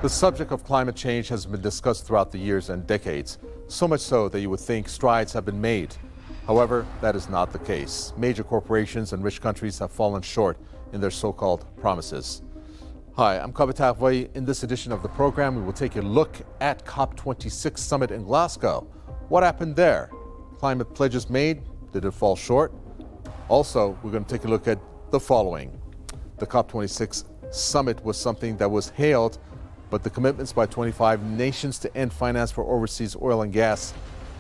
The subject of climate change has been discussed throughout the years and decades, so much so that you would think strides have been made. However, that is not the case. Major corporations and rich countries have fallen short in their so-called promises. Hi, I'm Kavita Vai. In this edition of the program, we will take a look at COP26 summit in Glasgow. What happened there? Climate pledges made, did it fall short? Also, we're going to take a look at the following. The COP26 summit was something that was hailed, but the commitments by 25 nations to end finance for overseas oil and gas,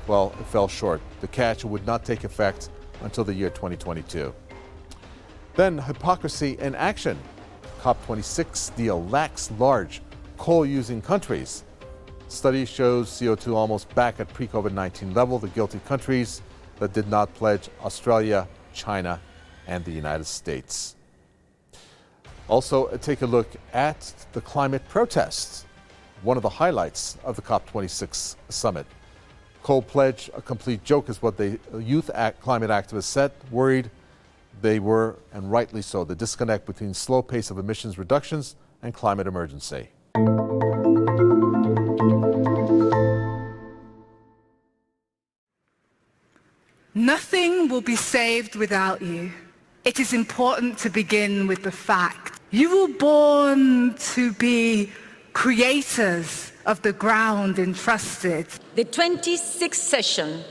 well, it fell short. The catch would not take effect until the year 2022. Then hypocrisy in action. COP26 deal lacks large coal-using countries. Study shows CO2 almost back at pre-COVID-19 level. The guilty countries that did not pledge: Australia, China, and the United States. Also, take a look at the climate protests, one of the highlights of the COP26 summit. Coal pledge, a complete joke, is what the climate activists said, worried they were, and rightly so, the disconnect between slow pace of emissions reductions and climate emergency. Nothing will be saved without you. It is important to begin with the fact you were born to be creators of the ground entrusted. The 26th session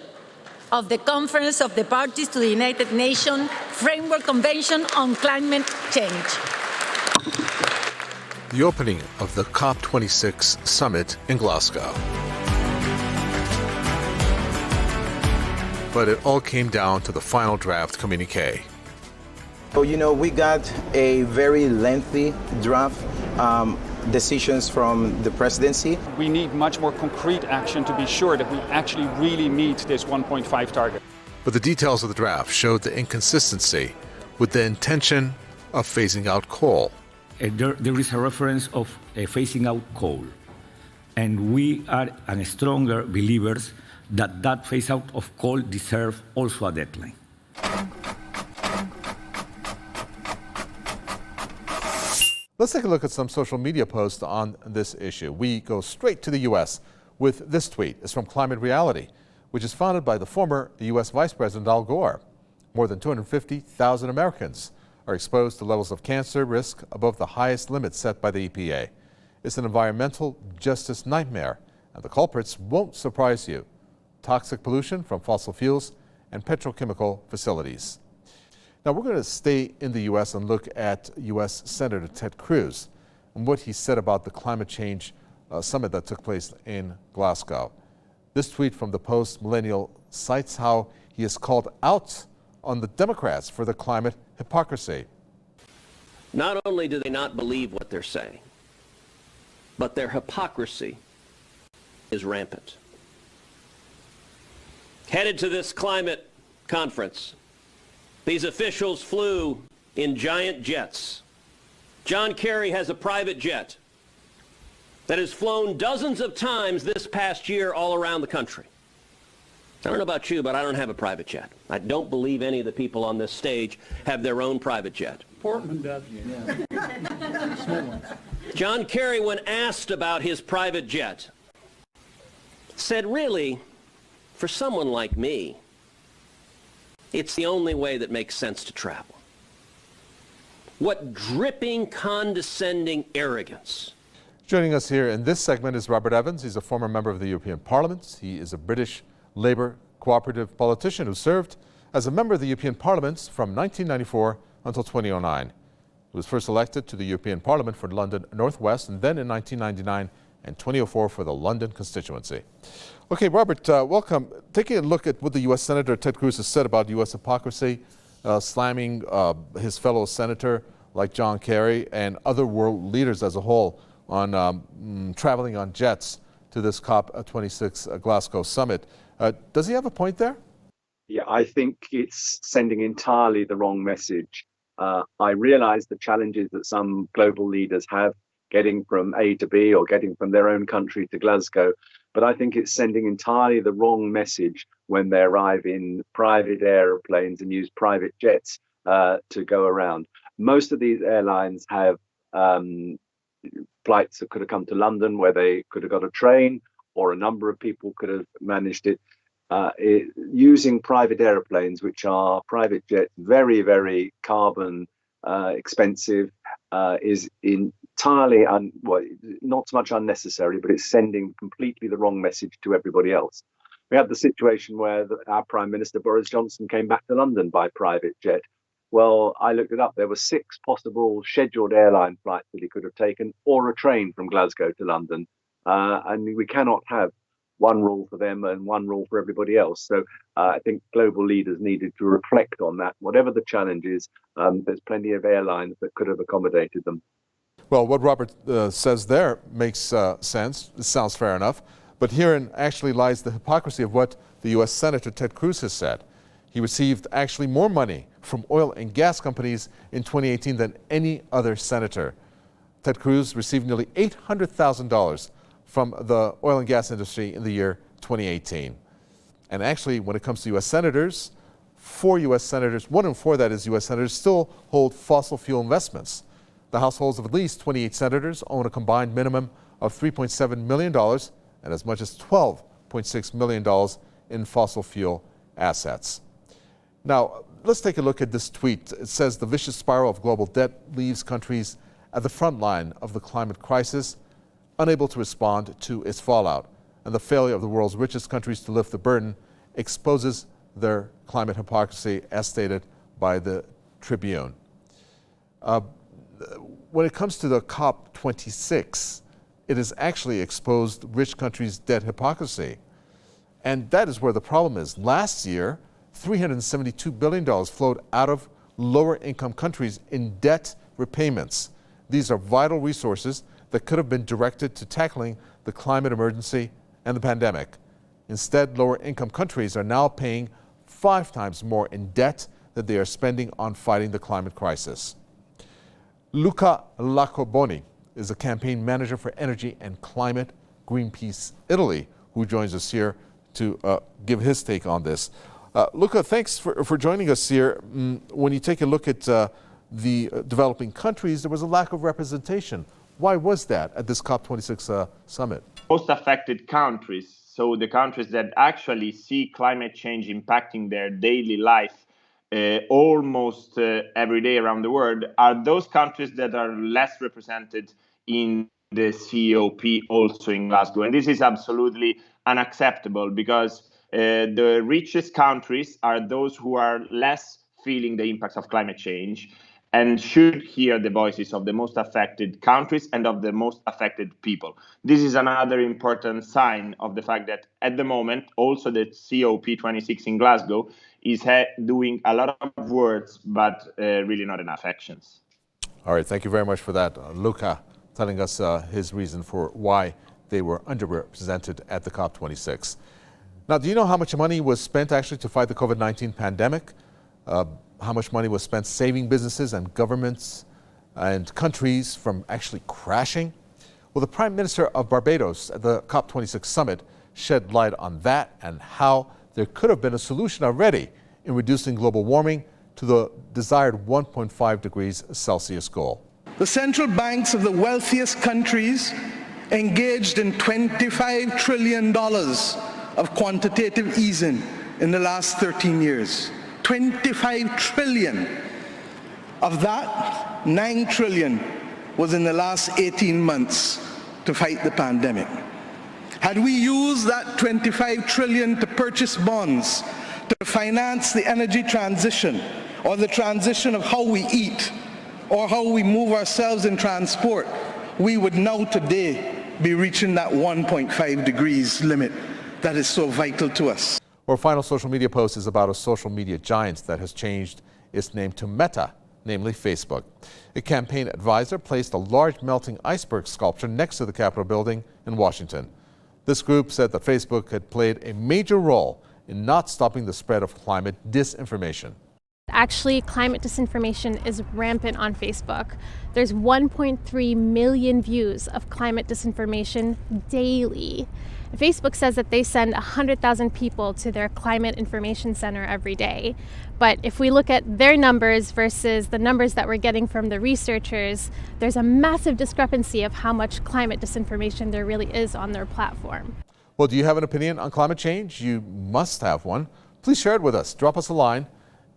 of the Conference of the Parties to the United Nations Framework Convention on Climate Change. The opening of the COP26 summit in Glasgow. But it all came down to the final draft communique. So, we got a very lengthy draft decisions from the presidency. We need much more concrete action to be sure that we actually really meet this 1.5 target. But the details of the draft showed the inconsistency with the intention of phasing out coal. There is a reference of phasing out coal. And we are stronger believers that phase out of coal deserves also a deadline. Let's take a look at some social media posts on this issue. We go straight to the U.S. with this tweet. It's from Climate Reality, which is founded by the former U.S. Vice President Al Gore. More than 250,000 Americans are exposed to levels of cancer risk above the highest limit set by the EPA. It's an environmental justice nightmare, and the culprits won't surprise you. Toxic pollution from fossil fuels and petrochemical facilities. Now, we're going to stay in the U.S. and look at U.S. Senator Ted Cruz and what he said about the climate change summit that took place in Glasgow. This tweet from the Post Millennial cites how he has called out on the Democrats for the climate hypocrisy. Not only do they not believe what they're saying, but their hypocrisy is rampant. Headed to this climate conference, these officials flew in giant jets. John Kerry has a private jet that has flown dozens of times this past year all around the country. I don't know about you, but I don't have a private jet. I don't believe any of the people on this stage have their own private jet. Portman does. Yeah. Small one. John Kerry, when asked about his private jet, said, really, for someone like me, it's the only way that makes sense to travel. What dripping, condescending arrogance. Joining us here in this segment is Robert Evans. He's a former member of the European Parliament. He is a British Labour cooperative politician who served as a member of the European Parliament from 1994 until 2009. He was first elected to the European Parliament for London North West, and then in 1999 and 2004 for the London constituency. Okay, Robert, welcome. Taking a look at what the U.S. Senator Ted Cruz has said about U.S. hypocrisy, slamming his fellow senator like John Kerry and other world leaders as a whole on traveling on jets to this COP26 Glasgow summit. Does he have a point there? Yeah, I think it's sending entirely the wrong message. I realize the challenges that some global leaders have getting from A to B or getting from their own country to Glasgow. But I think it's sending entirely the wrong message when they arrive in private airplanes and use private jets to go around. Most of these airlines have flights that could have come to London where they could have got a train, or a number of people could have managed it. Using private airplanes, which are private jets, very, very carbon expensive, is entirely, not so much unnecessary, but it's sending completely the wrong message to everybody else. We had the situation where our Prime Minister Boris Johnson came back to London by private jet. Well, I looked it up. There were 6 possible scheduled airline flights that he could have taken, or a train from Glasgow to London. And we cannot have one rule for them and one rule for everybody else. So I think global leaders needed to reflect on that. Whatever the challenge is, there's plenty of airlines that could have accommodated them. Well, what Robert says there makes sense. It sounds fair enough. But herein actually lies the hypocrisy of what the U.S. Senator Ted Cruz has said. He received actually more money from oil and gas companies in 2018 than any other senator. Ted Cruz received nearly $800,000 from the oil and gas industry in the year 2018. And actually, when it comes to U.S. senators, 4 U.S. senators, 1 in 4 that is U.S. senators, still hold fossil fuel investments. The households of at least 28 senators own a combined minimum of $3.7 million and as much as $12.6 million in fossil fuel assets. Now, let's take a look at this tweet. It says the vicious spiral of global debt leaves countries at the front line of the climate crisis, unable to respond to its fallout. And the failure of the world's richest countries to lift the burden exposes their climate hypocrisy, as stated by the Tribune. When it comes to the COP26, it has actually exposed rich countries' debt hypocrisy. And that is where the problem is. Last year, $372 billion flowed out of lower income countries in debt repayments. These are vital resources that could have been directed to tackling the climate emergency and the pandemic. Instead, lower income countries are now paying 5 times more in debt that they are spending on fighting the climate crisis. Luca Iacoboni is a campaign manager for energy and climate, Greenpeace Italy, who joins us here to give his take on this. Luca, thanks for joining us here. When you take a look at the developing countries, there was a lack of representation. Why was that at this COP26 summit? Most affected countries, so the countries that actually see climate change impacting their daily life almost every day around the world, are those countries that are less represented in the COP, also in Glasgow. And this is absolutely unacceptable, because the richest countries are those who are less feeling the impacts of climate change and should hear the voices of the most affected countries and of the most affected people. This is another important sign of the fact that at the moment, also the COP26 in Glasgow is doing a lot of words, but really not enough actions. All right, thank you very much for that. Luca telling us his reason for why they were underrepresented at the COP26. Now, do you know how much money was spent actually to fight the COVID-19 pandemic? How much money was spent saving businesses and governments and countries from actually crashing? Well, the Prime Minister of Barbados at the COP26 summit shed light on that and how there could have been a solution already in reducing global warming to the desired 1.5 degrees Celsius goal. The central banks of the wealthiest countries engaged in $25 trillion of quantitative easing in the last 13 years. 25 trillion. Of that, 9 trillion was in the last 18 months to fight the pandemic. Had we used that 25 trillion to purchase bonds, to finance the energy transition, or the transition of how we eat, or how we move ourselves in transport, we would now today be reaching that 1.5 degrees limit that is so vital to us. Our final social media post is about a social media giant that has changed its name to Meta, namely Facebook. A campaign advisor placed a large melting iceberg sculpture next to the Capitol building in Washington. This group said that Facebook had played a major role in not stopping the spread of climate disinformation. Actually, climate disinformation is rampant on Facebook. There's 1.3 million views of climate disinformation daily. Facebook says that they send 100,000 people to their climate information center every day. But if we look at their numbers versus the numbers that we're getting from the researchers, there's a massive discrepancy of how much climate disinformation there really is on their platform. Well, do you have an opinion on climate change? You must have one. Please share it with us. Drop us a line.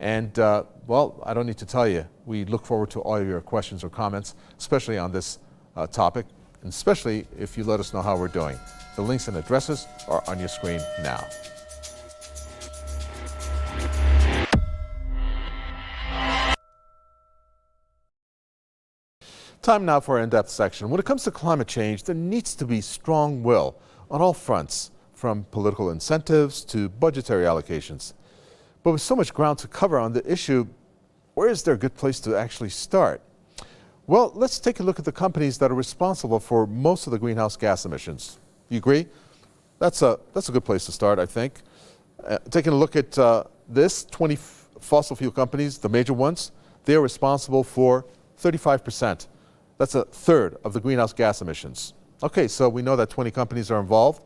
And, well, I don't need to tell you, we look forward to all of your questions or comments, especially on this topic, and especially if you let us know how we're doing. The links and addresses are on your screen now. Time now for our in-depth section. When it comes to climate change, there needs to be strong will on all fronts, from political incentives to budgetary allocations. But with so much ground to cover on the issue, where is there a good place to actually start? Well, let's take a look at the companies that are responsible for most of the greenhouse gas emissions. You agree? That's a good place to start, I think. Taking a look at this, 20 fossil fuel companies, the major ones, they're responsible for 35%. That's a third of the greenhouse gas emissions. Okay, so we know that 20 companies are involved.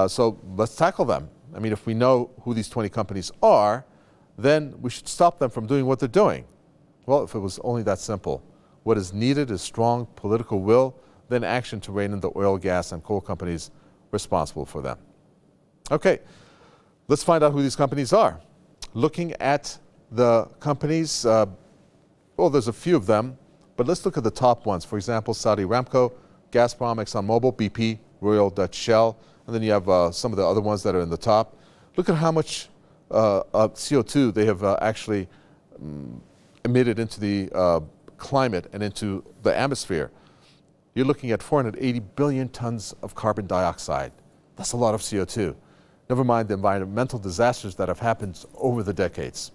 So let's tackle them. I mean, if we know who these 20 companies are, then we should stop them from doing what they're doing. Well, if it was only that simple. What is needed is strong political will, then action to rein in the oil, gas, and coal companies responsible for them. Okay, let's find out who these companies are. Looking at the companies, well, there's a few of them, but let's look at the top ones. For example, Saudi Aramco, Gazprom, ExxonMobil, BP, Royal Dutch Shell, and then you have some of the other ones that are in the top. Look at how much CO2 they have actually emitted into the climate and into the atmosphere. You're looking at 480 billion tons of carbon dioxide. That's a lot of CO2. Never mind the environmental disasters that have happened over the decades.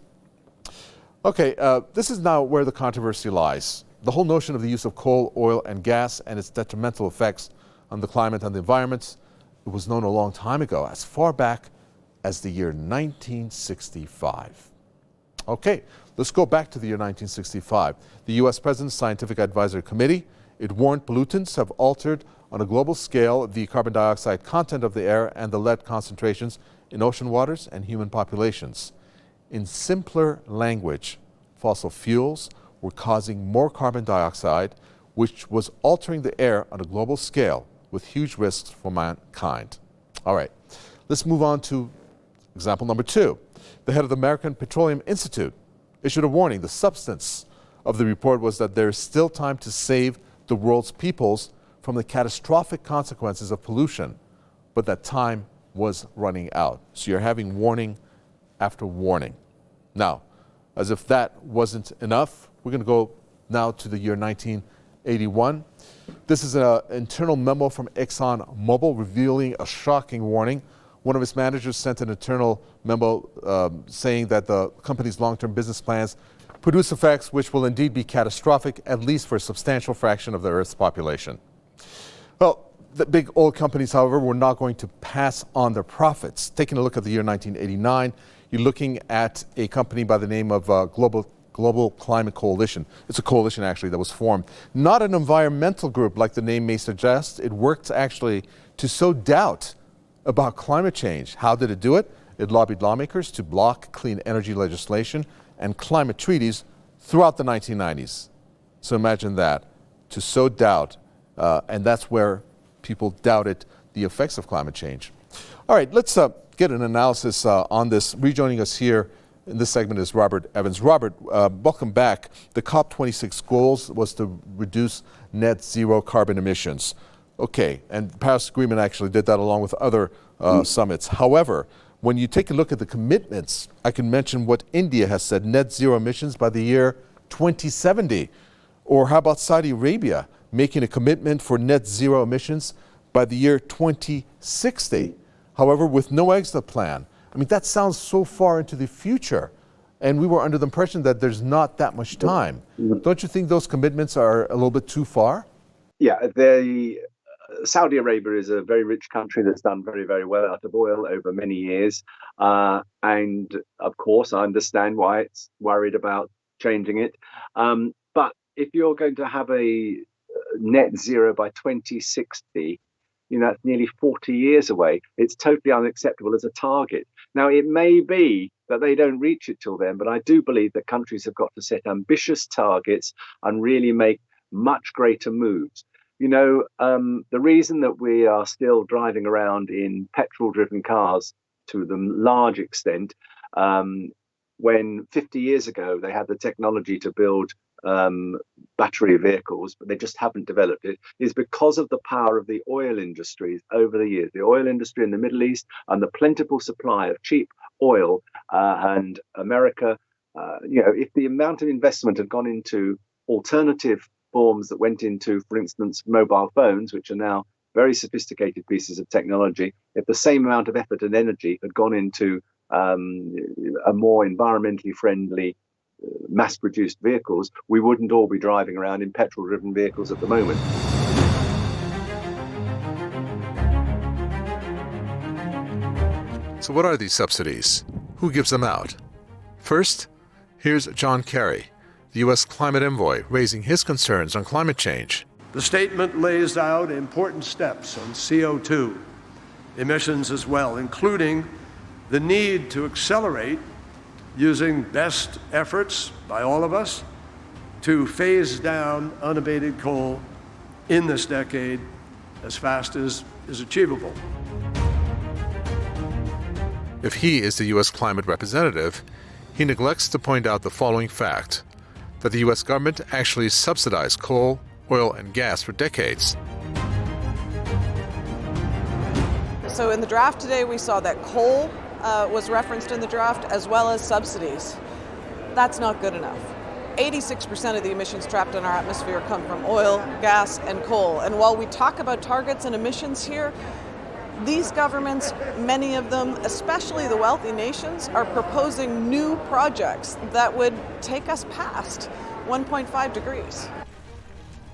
Okay, this is now where the controversy lies. The whole notion of the use of coal, oil, and gas and its detrimental effects on the climate and the environment, it was known a long time ago, as far back as the year 1965. Okay, let's go back to the year 1965. The U.S. President's Scientific Advisory Committee, it warned pollutants have altered on a global scale the carbon dioxide content of the air and the lead concentrations in ocean waters and human populations. In simpler language, fossil fuels were causing more carbon dioxide, which was altering the air on a global scale with huge risks for mankind. All right, let's move on to example number 2. The head of the American Petroleum Institute issued a warning. The substance of the report was that there is still time to save the world's peoples from the catastrophic consequences of pollution, but that time was running out. So you're having warning after warning. Now, as if that wasn't enough, we're going to go now to the year 1981. This is an internal memo from ExxonMobil revealing a shocking warning. One of its managers sent an internal memo saying that the company's long-term business plans produce effects which will indeed be catastrophic, at least for a substantial fraction of the Earth's population. Well, the big oil companies, however, were not going to pass on their profits. Taking a look at the year 1989, you're looking at a company by the name of Global Climate Coalition. It's a coalition, actually, that was formed. Not an environmental group like the name may suggest. It worked actually to sow doubt about climate change. How did it do it? It lobbied lawmakers to block clean energy legislation and climate treaties throughout the 1990s. So imagine that, to sow doubt, and that's where people doubted the effects of climate change. All right, let's get an analysis on this. Rejoining us here in this segment is Robert Evans. Robert, welcome back. The COP26 goals was to reduce net zero carbon emissions. Okay, and Paris Agreement actually did that along with other summits. However, when you take a look at the commitments, I can mention what India has said, net zero emissions by the year 2070. Or how about Saudi Arabia making a commitment for net zero emissions by the year 2060? However, with no exit plan. I mean, that sounds so far into the future. And we were under the impression that there's not that much time. Don't you think those commitments are a little bit too far? Yeah, Saudi Arabia is a very rich country that's done very, very well out of oil over many years. And of course, I understand why it's worried about changing it. But if you're going to have a net zero by 2060, that's nearly 40 years away. It's totally unacceptable as a target. Now, it may be that they don't reach it till then, but I do believe that countries have got to set ambitious targets and really make much greater moves. The reason that we are still driving around in petrol-driven cars to the large extent, when 50 years ago they had the technology to build battery vehicles, but they just haven't developed it, is because of the power of the oil industries over the years. The oil industry in the Middle East and the plentiful supply of cheap oil, and America, if the amount of investment had gone into alternative forms that went into, for instance, mobile phones, which are now very sophisticated pieces of technology, if the same amount of effort and energy had gone into a more environmentally friendly mass-produced vehicles, we wouldn't all be driving around in petrol-driven vehicles at the moment. So what are these subsidies? Who gives them out? First, here's John Kerry, the U.S. climate envoy, raising his concerns on climate change. The statement lays out important steps on CO2 emissions as well, including the need to accelerate using best efforts by all of us to phase down unabated coal in this decade as fast as is achievable. If he is the U.S. climate representative, he neglects to point out the following fact: that the U.S. government actually subsidized coal, oil, and gas for decades. So in the draft today, we saw that coal was referenced in the draft, as well as subsidies. That's not good enough. 86% of the emissions trapped in our atmosphere come from oil, gas, and coal. And while we talk about targets and emissions here, these governments, many of them, especially the wealthy nations, are proposing new projects that would take us past 1.5 degrees.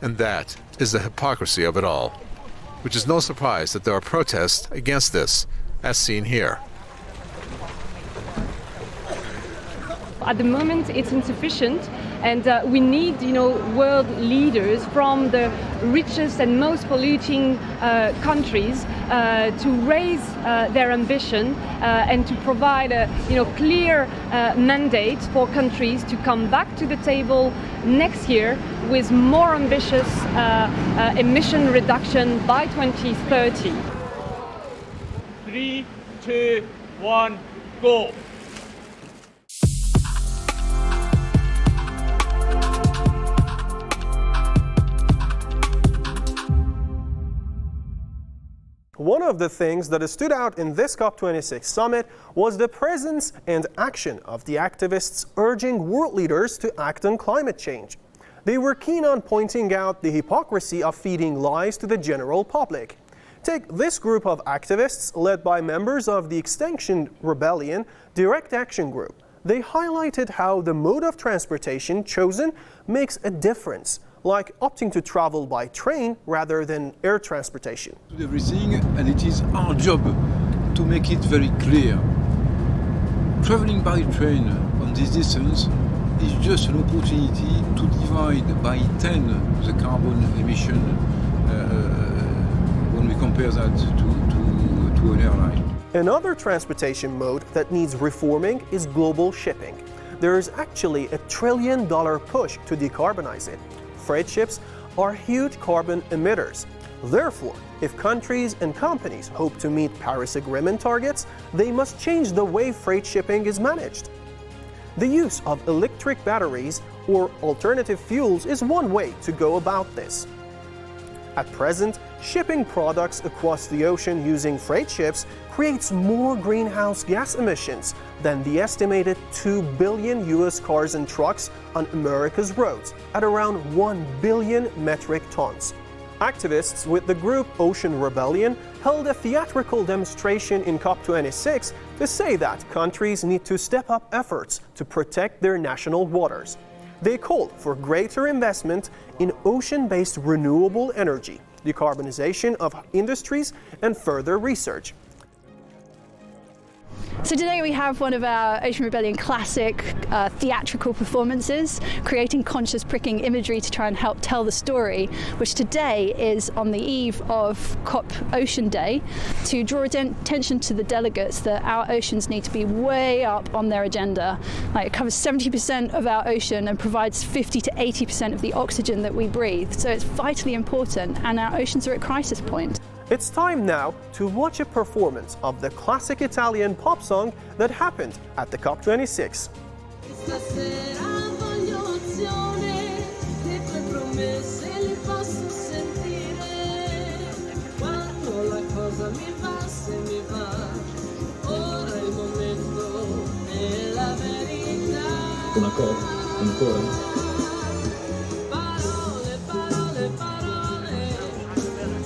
And that is the hypocrisy of it all, which is no surprise that there are protests against this, as seen here. At the moment, it's insufficient, and we need, world leaders from the richest and most polluting countries to raise their ambition and to provide a, clear mandate for countries to come back to the table next year with more ambitious emission reduction by 2030. 3, 2, 1, go. One of the things that stood out in this COP26 summit was the presence and action of the activists urging world leaders to act on climate change. They were keen on pointing out the hypocrisy of feeding lies to the general public. Take this group of activists led by members of the Extinction Rebellion Direct Action Group. They highlighted how the mode of transportation chosen makes a difference, like opting to travel by train rather than air transportation. Everything, and it is our job to make it very clear. Traveling by train on this distance is just an opportunity to divide by 10 the carbon emission when we compare that to an airline. Another transportation mode that needs reforming is global shipping. There is actually $1 trillion push to decarbonize it. Freight ships are huge carbon emitters. Therefore, if countries and companies hope to meet Paris Agreement targets, they must change the way freight shipping is managed. The use of electric batteries or alternative fuels is one way to go about this. At present, shipping products across the ocean using freight ships creates more greenhouse gas emissions than the estimated 2 billion US cars and trucks on America's roads, at around 1 billion metric tons. Activists with the group Ocean Rebellion held a theatrical demonstration in COP26 to say that countries need to step up efforts to protect their national waters. They called for greater investment in ocean-based renewable energy decarbonization of industries, and further research. So today we have one of our Ocean Rebellion classic theatrical performances, creating conscious pricking imagery to try and help tell the story, which today is on the eve of COP Ocean Day, to draw attention to the delegates that our oceans need to be way up on their agenda. Like, it covers 70% of our ocean and provides 50 to 80% of the oxygen that we breathe. So it's vitally important, and our oceans are at crisis point. It's time now to watch a performance of the classic Italian pop song that happened at the COP26.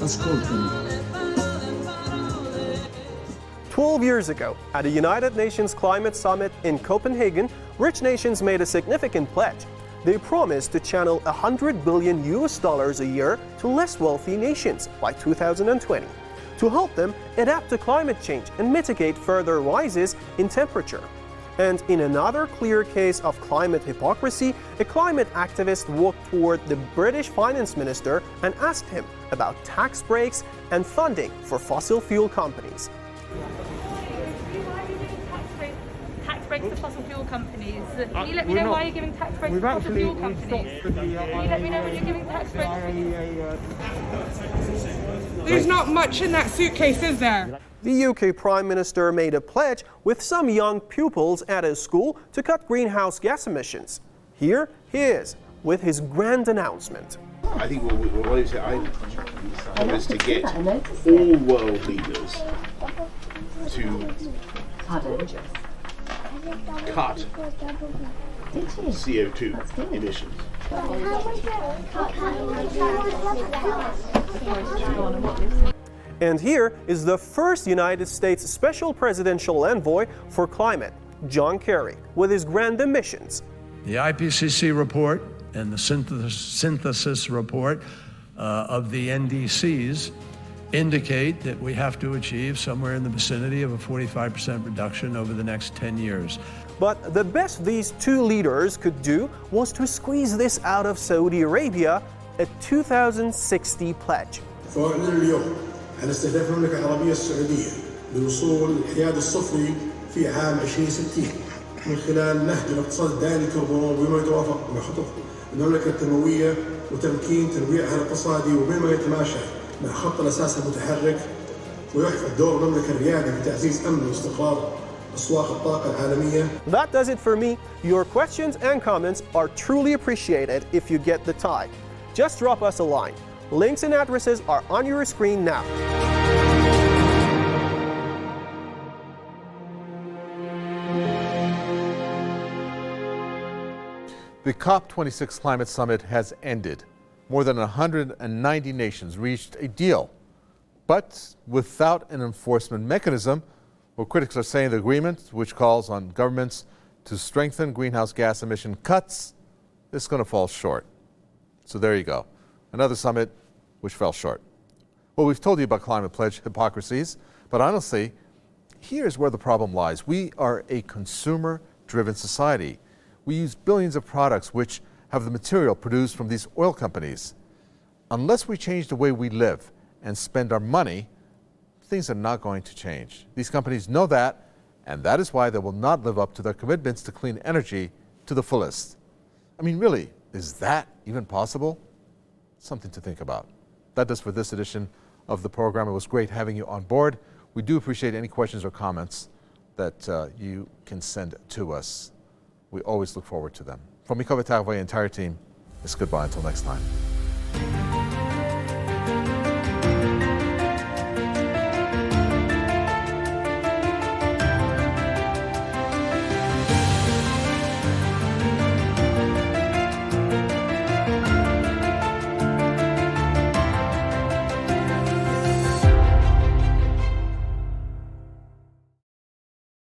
Ascoltami. 12 years ago, at the United Nations Climate Summit in Copenhagen, rich nations made a significant pledge. They promised to channel $100 billion a year to less wealthy nations by 2020 to help them adapt to climate change and mitigate further rises in temperature. And in another clear case of climate hypocrisy, a climate activist walked toward the British finance minister and asked him about tax breaks and funding for fossil fuel companies. Tax breaks to fossil fuel companies. Can you let me know why you're giving tax breaks to fossil fuel companies? Can you let me know when you're giving tax breaks? There's not much in that suitcase, is there? The UK Prime Minister made a pledge with some young pupils at his school to cut greenhouse gas emissions. Here he is with his grand announcement. I think what I is to get all world leaders to cut CO2 emissions. And here is the first United States Special Presidential Envoy for Climate, John Kerry, with his grand emissions. The IPCC report and the synthesis report of the NDCs indicate that we have to achieve somewhere in the vicinity of a 45% reduction over the next 10 years. But the best these two leaders could do was to squeeze this out of Saudi Arabia, a 2060 pledge. على استهداف المملكة العربية السعودية للوصول للحياد الصفري في عام 2060 من خلال نهج الاقتصاد الدائري الكربون بما يتوافق مع خطط المملكة التنموية وتمكين تنويعها الاقتصادي وبما يتماشى مع خط الأساس المتحرك ويحفظ دور المملكة الريادي في تعزيز أمن واستقرار أسواق الطاقة العالمية. That does it for me. Your questions and comments are truly appreciated if you get the tide. Just drop us a line. Links and addresses are on your screen now. The COP26 Climate Summit has ended. More than 190 nations reached a deal, but without an enforcement mechanism. Well, critics are saying the agreement, which calls on governments to strengthen greenhouse gas emission cuts, is going to fall short. So there you go. Another summit which fell short. Well, we've told you about climate pledge hypocrisies, but honestly, here's where the problem lies. We are a consumer-driven society. We use billions of products which have the material produced from these oil companies. Unless we change the way we live and spend our money, things are not going to change. These companies know that, and that is why they will not live up to their commitments to clean energy to the fullest. I mean, really, is that even possible? Something to think about. That does for this edition of the program. It was great having you on board. We do appreciate any questions or comments that you can send to us. We always look forward to them. From Miko Vatagvoy and the entire team, it's goodbye until next time.